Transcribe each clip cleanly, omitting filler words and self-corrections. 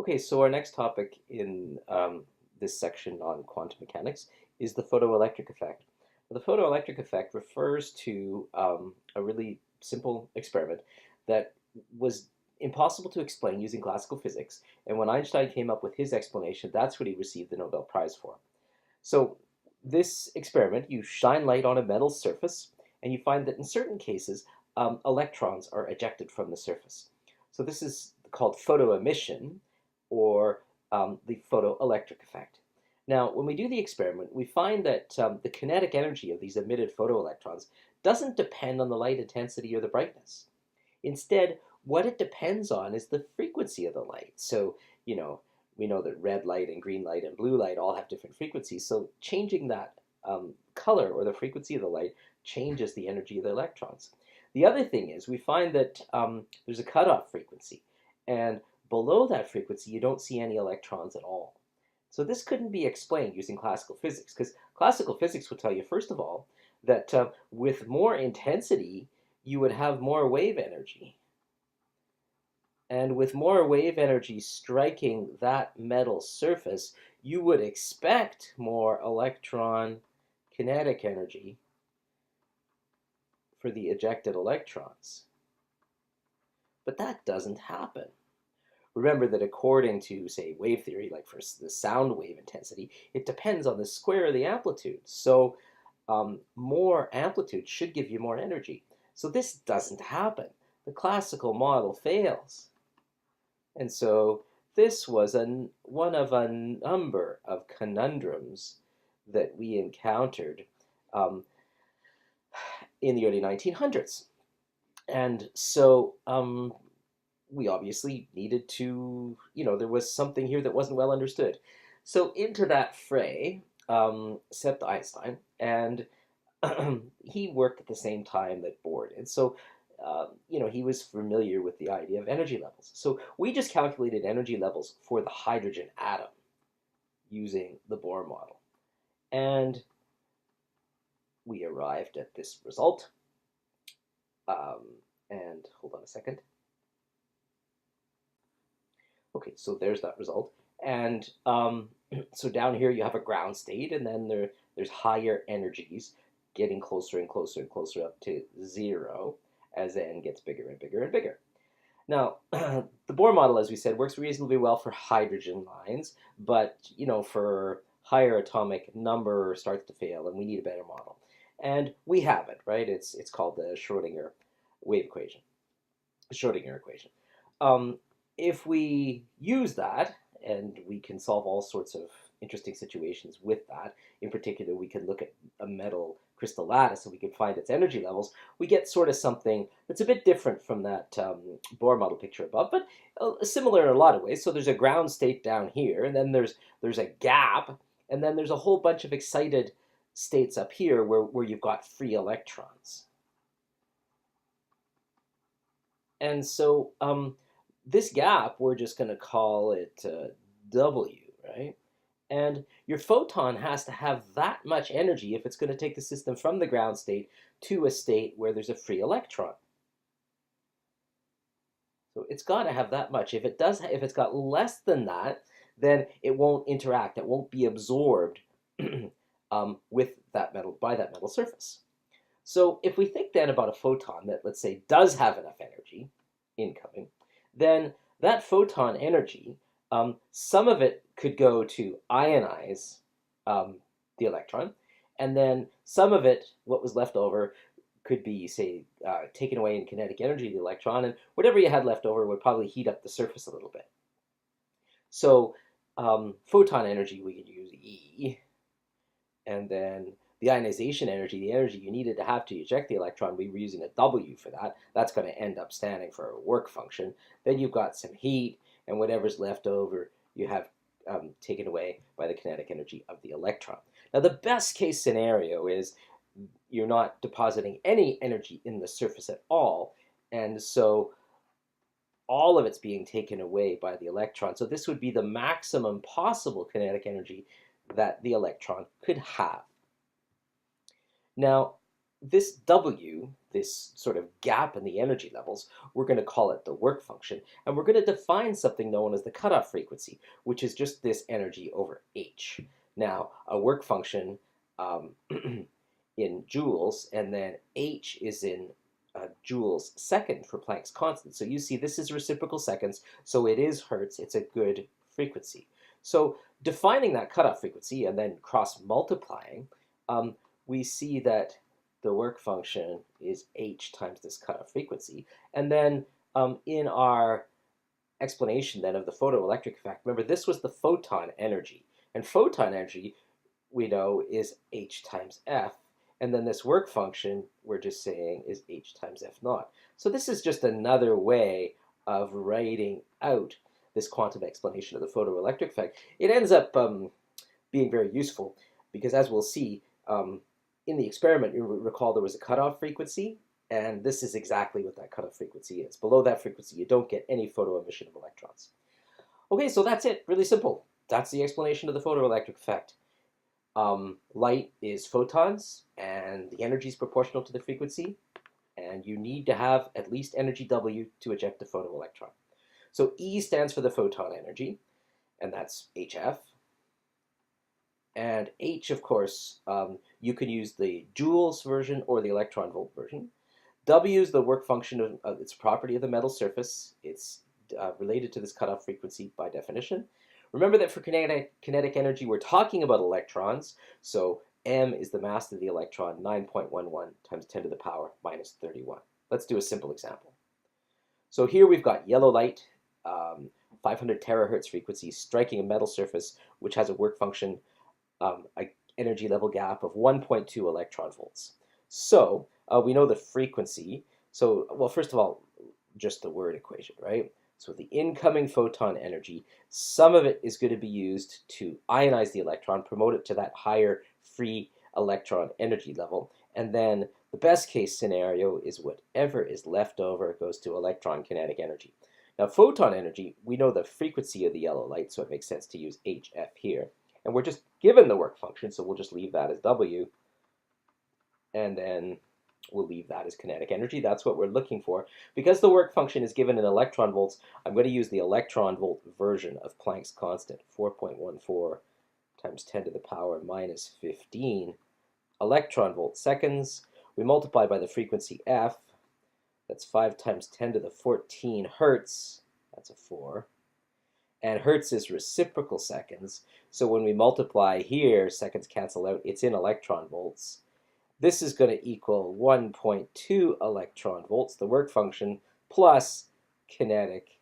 Okay, so our next topic in this section on quantum mechanics is the photoelectric effect. The photoelectric effect refers to a really simple experiment that was impossible to explain using classical physics, and when Einstein came up with his explanation, that's what he received the Nobel Prize for. So this experiment, you shine light on a metal surface, and you find that in certain cases, electrons are ejected from the surface. So this is called photoemission, or the photoelectric effect. Now, when we do the experiment, we find that the kinetic energy of these emitted photoelectrons doesn't depend on the light intensity or the brightness. Instead, what it depends on is the frequency of the light. So, we know that red light and green light and blue light all have different frequencies. So changing that color or the frequency of the light changes the energy of the electrons. The other thing is we find that there's a cutoff frequency. And below that frequency, you don't see any electrons at all. So this couldn't be explained using classical physics, because classical physics would tell you, first of all, that with more intensity, you would have more wave energy. And with more wave energy striking that metal surface, you would expect more electron kinetic energy for the ejected electrons. But that doesn't happen. Remember that according to, say, wave theory, like for the sound wave intensity, it depends on the square of the amplitude. So more amplitude should give you more energy. So this doesn't happen. The classical model fails. And so this was one of a number of conundrums that we encountered in the early 1900s. And so we obviously needed to, there was something here that wasn't well understood. So into that fray stepped Einstein, and he worked at the same time that Bohr did. So, he was familiar with the idea of energy levels. So we just calculated energy levels for the hydrogen atom using the Bohr model. And we arrived at this result. And hold on a second. Okay, so there's that result. And so down here you have a ground state, and then there's higher energies getting closer and closer and closer up to zero as n gets bigger and bigger and bigger. Now, the Bohr model, as we said, works reasonably well for hydrogen lines, but for higher atomic number starts to fail, and we need a better model. And we have it, right? It's called the Schrodinger wave equation, Schrodinger equation. If we use that, and we can solve all sorts of interesting situations with that, in particular, we can look at a metal crystal lattice and we can find its energy levels, we get sort of something that's a bit different from that Bohr model picture above, but similar in a lot of ways. So there's a ground state down here, and then there's a gap, and then there's a whole bunch of excited states up here where you've got free electrons. And so this gap, we're just going to call it W, right? And your photon has to have that much energy if it's going to take the system from the ground state to a state where there's a free electron. So it's got to have that much. If it's got less than that, then it won't interact. It won't be absorbed with that metal by that metal surface. So if we think then about a photon that, let's say, does have enough energy incoming, then that photon energy, some of it could go to ionize the electron, and then some of it, what was left over, could be, say, taken away in kinetic energy of the electron, and whatever you had left over would probably heat up the surface a little bit. So photon energy, we could use E, and then the ionization energy, the energy you needed to have to eject the electron, we were using a W for that. That's going to end up standing for a work function. Then you've got some heat, and whatever's left over, you have taken away by the kinetic energy of the electron. Now, the best case scenario is you're not depositing any energy in the surface at all, and so all of it's being taken away by the electron. So this would be the maximum possible kinetic energy that the electron could have. Now, this W, this sort of gap in the energy levels, we're going to call it the work function, and we're going to define something known as the cutoff frequency, which is just this energy over h. Now, a work function in joules, and then h is in joules second for Planck's constant. So you see this is reciprocal seconds, so it is hertz, it's a good frequency. So defining that cutoff frequency and then cross-multiplying, we see that the work function is h times this cutoff frequency. And then in our explanation then of the photoelectric effect, remember this was the photon energy. And photon energy, we know, is h times f. And then this work function, we're just saying, is h times f naught. So this is just another way of writing out this quantum explanation of the photoelectric effect. It ends up being very useful because, as we'll see, in the experiment, you recall there was a cutoff frequency, and this is exactly what that cutoff frequency is. Below that frequency, you don't get any photoemission of electrons. Okay, so that's it. Really simple. That's the explanation of the photoelectric effect. Light is photons, and the energy is proportional to the frequency, and you need to have at least energy W to eject a photoelectron. So E stands for the photon energy, and that's HF. And H, of course, you can use the joules version or the electron volt version. W is the work function of its property of the metal surface. It's related to this cutoff frequency by definition. Remember that for kinetic energy, we're talking about electrons. So m is the mass of the electron, 9.11 times 10 to the power minus 31. Let's do a simple example. So here we've got yellow light, 500 terahertz frequency, striking a metal surface, which has a work function, an energy level gap of 1.2 electron volts. So we know the frequency. So, well, first of all, just the word equation, right? So the incoming photon energy, some of it is going to be used to ionize the electron, promote it to that higher free electron energy level. And then the best case scenario is whatever is left over goes to electron kinetic energy. Now, photon energy, we know the frequency of the yellow light, so it makes sense to use HF here. And we're just given the work function, so we'll just leave that as W. And then we'll leave that as kinetic energy. That's what we're looking for. Because the work function is given in electron volts, I'm going to use the electron volt version of Planck's constant, 4.14 times 10 to the power minus 15 electron volt seconds. We multiply by the frequency f. That's 5 times 10 to the 14 hertz. That's a 4. And hertz is reciprocal seconds. So when we multiply here, seconds cancel out. It's in electron volts. This is going to equal 1.2 electron volts, the work function, plus kinetic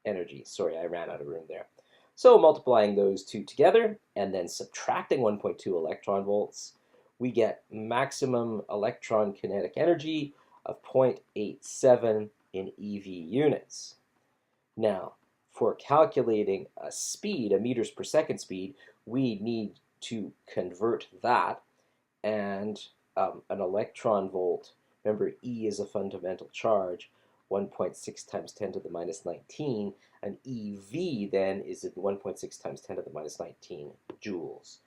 energy. Sorry, I ran out of room there. So multiplying those two together and then subtracting 1.2 electron volts, we get maximum electron kinetic energy of 0.87 in EV units. Now, for calculating a speed, a meters per second speed, we need to convert that, and an electron volt, remember E is a fundamental charge, 1.6 times 10 to the minus 19, and EV then is 1.6 times 10 to the minus 19 joules.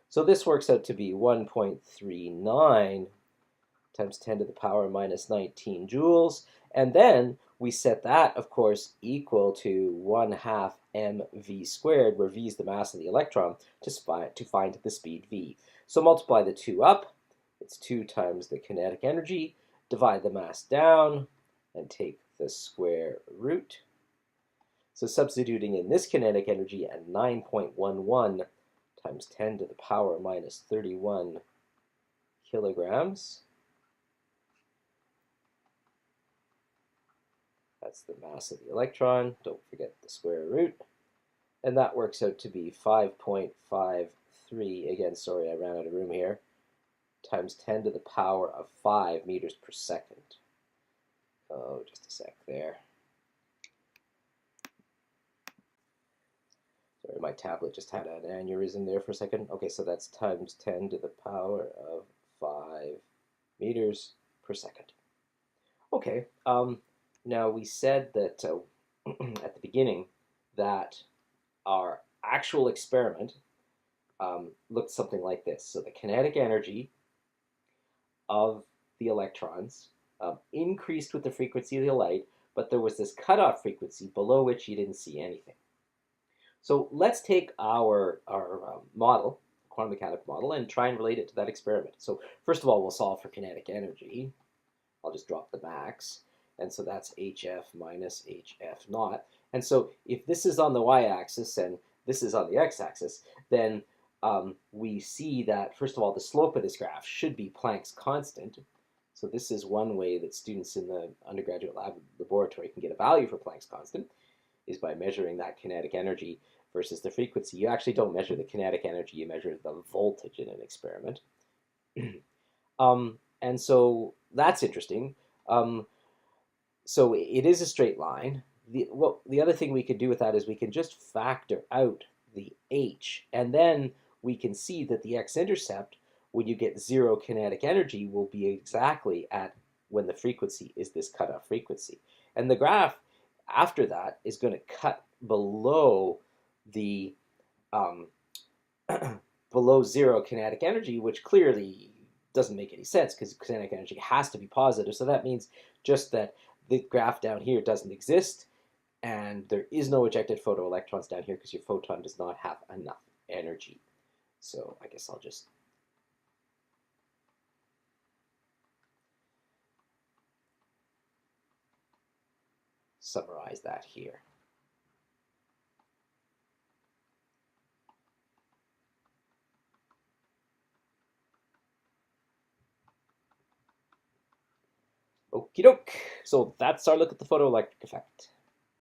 So this works out to be 1.39 times 10 to the power minus 19 joules, and then we set that, of course, equal to 1/2 mv squared, where v is the mass of the electron, to find the speed v. So multiply the two up. It's 2 times the kinetic energy. Divide the mass down and take the square root. So substituting in this kinetic energy at 9.11 times 10 to the power minus 31 kilograms. That's the mass of the electron. Don't forget the square root. And that works out to be 5.53. Again, sorry, I ran out of room here. Times 10 to the power of 5 meters per second. Oh, just a sec there. Sorry, my tablet just had an aneurysm there for a second. Okay, so that's times 10 to the power of 5 meters per second. Okay, now we said that at the beginning that our actual experiment looked something like this. So the kinetic energy of the electrons, increased with the frequency of the light, but there was this cutoff frequency below which you didn't see anything. So let's take our model, quantum mechanics model, and try and relate it to that experiment. So first of all, we'll solve for kinetic energy. I'll just drop the max. And so that's HF minus HF naught. And so if this is on the y-axis and this is on the x-axis, then we see that, first of all, the slope of this graph should be Planck's constant. So this is one way that students in the undergraduate laboratory can get a value for Planck's constant, is by measuring that kinetic energy versus the frequency. You actually don't measure the kinetic energy, you measure the voltage in an experiment. And so that's interesting. So it is a straight line. The other thing we could do with that is we can just factor out the h, and then we can see that the x-intercept, when you get zero kinetic energy, will be exactly at when the frequency is this cutoff frequency. And the graph after that is going to cut below the below zero kinetic energy, which clearly doesn't make any sense because kinetic energy has to be positive. So that means just that the graph down here doesn't exist, and there is no ejected photoelectrons down here because your photon does not have enough energy. So I guess I'll just summarize that here. Okie doke. So that's our look at the photoelectric effect.